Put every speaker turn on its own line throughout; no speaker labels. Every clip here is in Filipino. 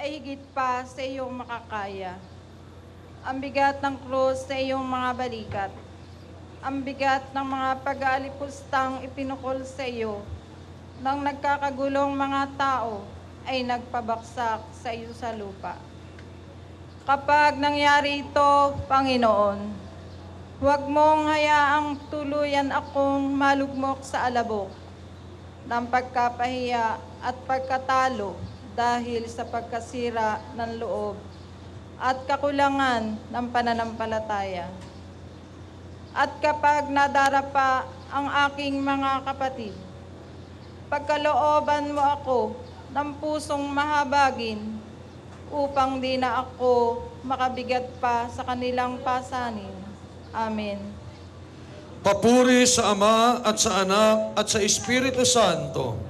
ay higit pa sa iyong makakaya. Ang bigat ng krus sa iyong mga balikat. Ang bigat ng mga pag-aalipustang ipinukol sa iyo ng nagkakagulong mga tao ay nagpabaksak sa iyo sa lupa. Kapag nangyari ito, Panginoon, huwag mong hayaang tuluyan akong malugmok sa alabok ng pagkapahiya at pagkatalo dahil sa pagkasira ng loob at kakulangan ng pananampalataya. At kapag nadarapa ang aking mga kapatid, pagkalooban mo ako ng pusong mahabagin upang di na ako makabigat pa sa kanilang pasanin. Amen.
Papuri sa Ama at sa Anak at sa Espiritu Santo.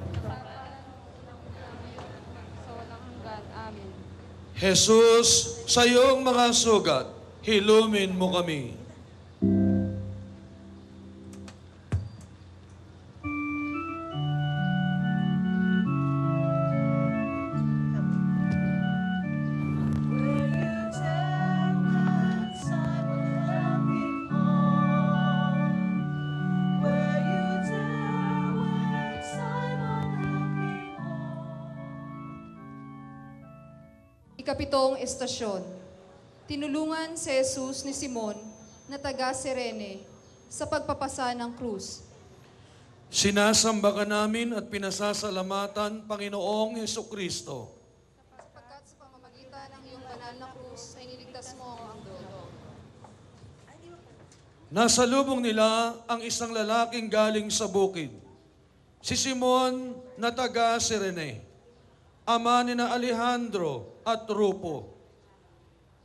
Jesus, sa iyong mga sugat, hilumin mo kami.
Ikapitong estasyon. Tinulungan si Jesus ni Simon na taga Cirene sa pagpapasa ng krus.
Sinasamba ka namin at pinasasalamatan, Panginoong Hesukristo.
Sapagkat sa pamamagitan ng iyong banal na krus ay niligtas mo ang mundo.
Nasa lubong nila ang isang lalaking galing sa bukid, si Simon na taga Cirene, ama ni na Alejandro at Rufo.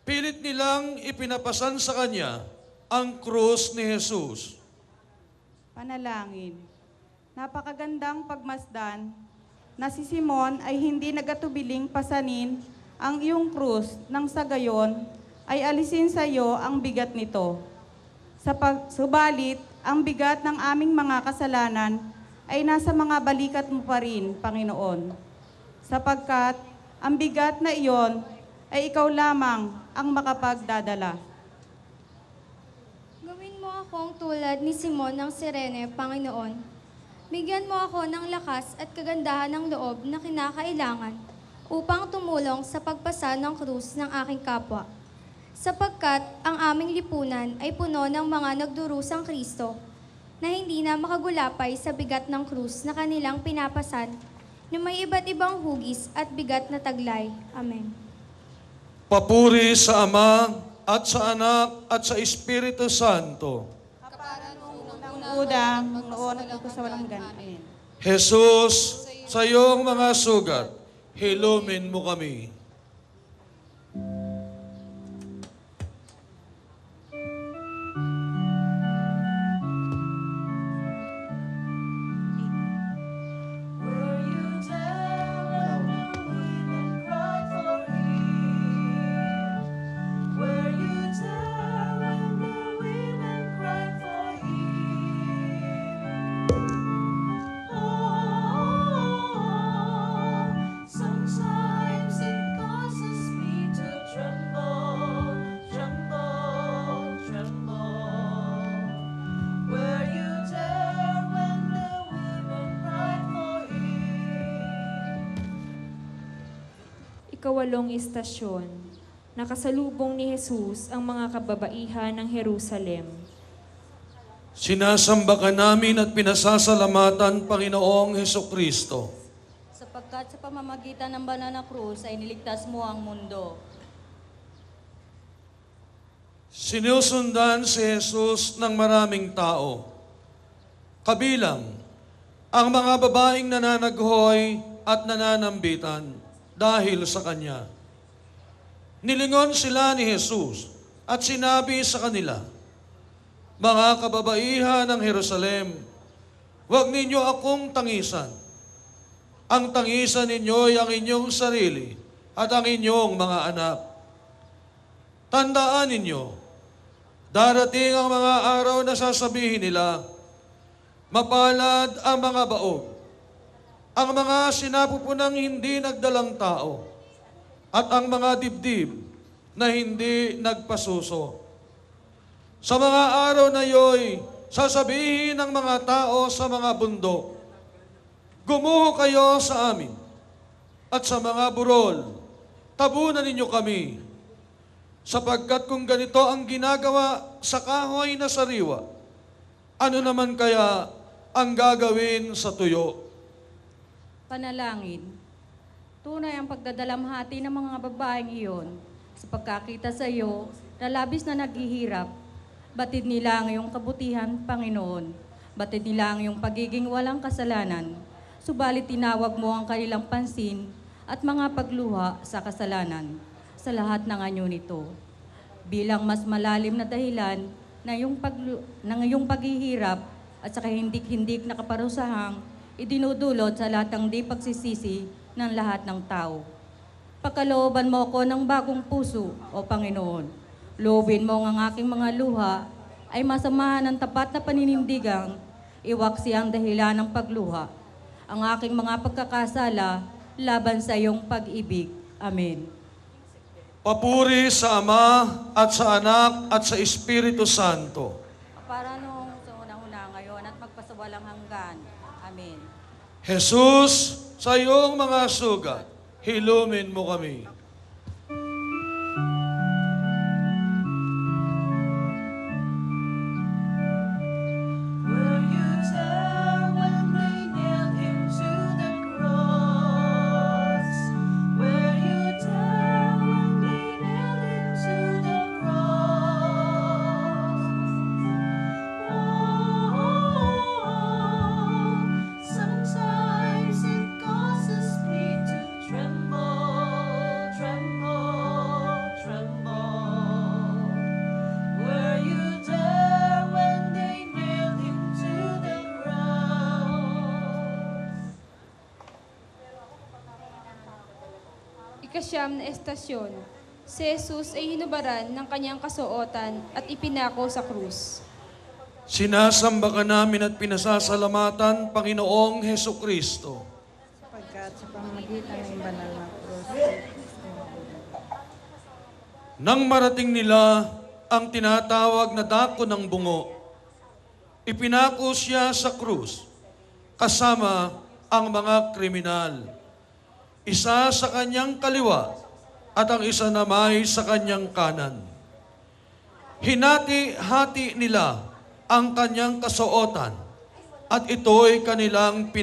Pilit nilang ipinapasan sa kanya ang krus ni Jesus.
Panalangin. Napakagandang pagmasdan na si Simon ay hindi nagatubiling pasanin ang iyong krus nang sa gayon ay alisin sa iyo ang bigat nito. Subalit, ang bigat ng aming mga kasalanan ay nasa mga balikat mo pa rin, Panginoon. Sapagkat ang bigat na iyon ay ikaw lamang ang makapagdadala.
Gawin mo akong tulad ni Simon ng Cirene, Panginoon. Bigyan mo ako ng lakas at kagandahan ng loob na kinakailangan upang tumulong sa pagpasa ng krus ng aking kapwa. Sapagkat ang aming lipunan ay puno ng mga nagdurusang Kristo na hindi na makagulapay sa bigat ng krus na kanilang pinapasan na may iba't ibang hugis at bigat na taglay. Amen.
Papuri sa Ama at sa Anak at sa Espiritu Santo.
Udang, noon at ito sa walang hanggan. Amen.
Jesus, sa iyong mga sugat, hilumin mo kami.
Ikawalong istasyon. Nakasalubong ni Jesus ang mga kababaihan ng Jerusalem.
Sinasamba ka namin at pinasasalamatan, Panginoong Hesukristo.
Sapagkat sa pamamagitan ng banal na krus ay niligtas mo ang mundo.
Sinusundan si Jesus ng maraming tao. Kabilang ang mga babaeng nananaghoy at nananambitan dahil sa Kanya. Nilingon sila ni Jesus at sinabi sa kanila, "Mga kababaihan ng Jerusalem, huwag ninyo akong tangisan. Ang tangisan ninyo ay ang inyong sarili at ang inyong mga anak. Tandaan ninyo, darating ang mga araw na sasabihin nila, mapalad ang mga baog, ang mga sinapupunang hindi nagdalang tao, at ang mga dibdib na hindi nagpasuso. Sa mga araw na iyo'y sasabihin ng mga tao sa mga bundok, gumuho kayo sa amin, at sa mga burol, tabunan ninyo kami, sapagkat kung ganito ang ginagawa sa kahoy na sariwa, ano naman kaya ang gagawin sa tuyo?
Panalangin. Tunay ang pagdadalamhati ng mga babaeng iyon sa pagkakita sa iyo na labis na naghihirap. Batid nila ang iyong kabutihan, Panginoon. Batid nila ang iyong pagiging walang kasalanan. Subalit tinawag mo ang kanilang pansin at mga pagluha sa kasalanan sa lahat ng anyo nito. Bilang mas malalim na dahilan ng iyong paghihirap at sa kahindik-hindik na kaparusahang idinudulot sa lahat ng di pagsisisi ng lahat ng tao. Pagkalooban mo ko ng bagong puso, O Panginoon. Loobin mo ang aking mga luha ay masamahan ng tapat na paninindigang iwaksi ang dahilan ng pagluha. Ang aking mga pagkakasala laban sa iyong pag-ibig. Amen.
Papuri sa Ama at sa Anak at sa Espiritu Santo.
Para noong sa unang-una ngayon at magpasawalang hanggan. Amen.
Jesus, sa iyong mga sugat, hilumin mo kami.
Were you there when they nailed him to the cross? Were you there when they nailed him to the cross? Oh, sometimes it causes me to tremble, tremble, tremble. Were you there when they nailed him to the cross?
Ikasyam na estasyon. Si Jesus ay hinubaran ng kanyang kasuotan at ipinako sa krus.
Sinasamba ka namin at pinasasalamatan, Panginoong Heso Kristo.
Sapagkat sa pamamagitan ng banal na krus,
Nang marating nila ang tinatawag na dako ng bungo, ipinako siya sa krus kasama ang mga kriminal. Isa sa kanyang kaliwa at ang isa naman sa kanyang kanan. Hinati-hati nila ang kanyang kasuotan at ito'y kanilang